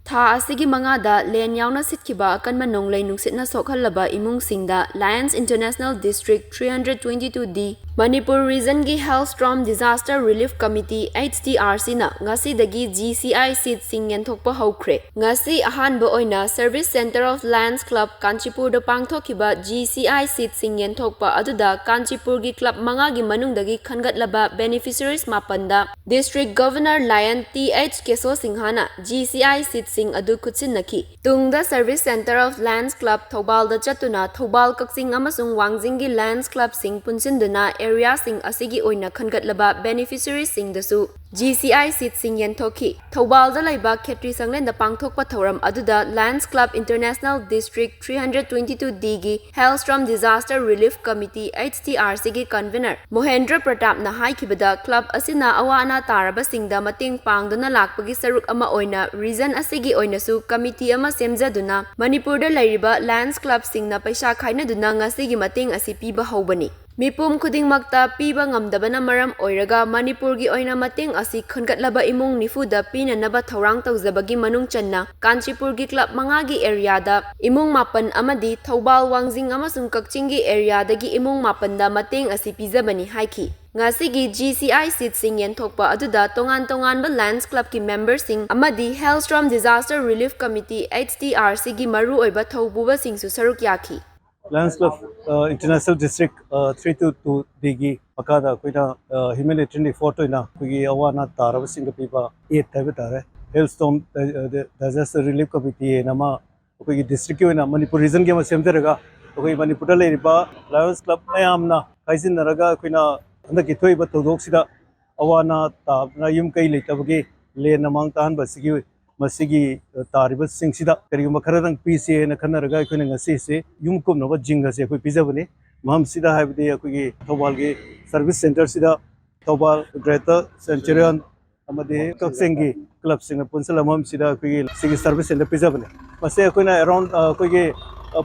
Tha asigi mangada len yauna sitkiba akanma nonglei nungsitna sokhallaba imungsingda Lions International District 322D Manipur Region gi Hailstorm Disaster Relief Committee HDRC na ngasidagi GCI seat sing Yenthokpa houkhre ngasi ahanba oina Service Center of Lions Club Kanchipur da pangthokiba GCI seat sing Yenthokpa aduda Kanchipur gi club manga gi manungdagi khangatlaba beneficiaries mapanda District Governor Lion TH Keso Singhana GCI seat sing adu kutsinaki tungda Service Center of Lions Club Thobal da chatuna Thobal Kaksing amasung Wangjingi Lions Club sing punsinduna area sing asigi oina khangatlaba beneficiaries sing dasu GCI seat sing Yenthokhi Thobal da laiba Khetri Sanglen da pangthokpa thoram aduda Lions Club International District 322D gi Hailstorm Disaster Relief Committee HDRC gi convener Mohendra Pratap na haikibada club asina awana taraba singda mating pangduna lakpagi saruk ama oina region asigi oina su committee ama semjaduna Manipur da lairiba Lions Club singna paisa khainaduna ngasigi mating asi piba hobani Mipum khudingmakta piba ngamdabana maram oiraga Manipur gi oina mating asi khangatlaba imung nifuda pinanaba thorang tawjabagi manung channa Kanchipur gi club manga gi area da imung mapan amadi Thobal Wangjing amasung Kakching gi area dagi imung mapan da mating asi pijabani haiki ngasigi GCI seat sing Yenthokpa aduda tongan ba Lions Club ki member sing amadi Hailstorm Disaster Relief Committee HDRC gi maru oiba thaububa sing su saruk yaki Lions Club International District 322 digi makada koina humanitarian effort oina kogi awana taraba singa piba 8 taiba tare Hailstorm Disaster Relief Committee nama kogi district oina Manipur region ge ma semderaga kogi Manipur la riba Lions Club mayamna kaisin naraga koina andaki thoiba todok sida awana ta na yum kai leitabage le namang tan basigi masigi tariba singsida kariguma kharadang PCA na khanaraga koina ngasi se yumkum no jinga se koi pijabani maham sida haibde kogi Thobal ge service center sida Thobal Greater Centurion amade Kaksengi club singa punsala maham sida kogi sigi service center pijabani mase koina around kogi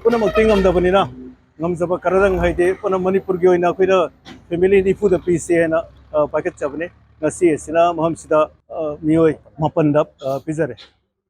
puna maktingam da bani na ngamjaba kharadang haide puna Manipur ge oina koina family ni food PCA na packet chabane ngasi sina maham sida mioi mapandap pizare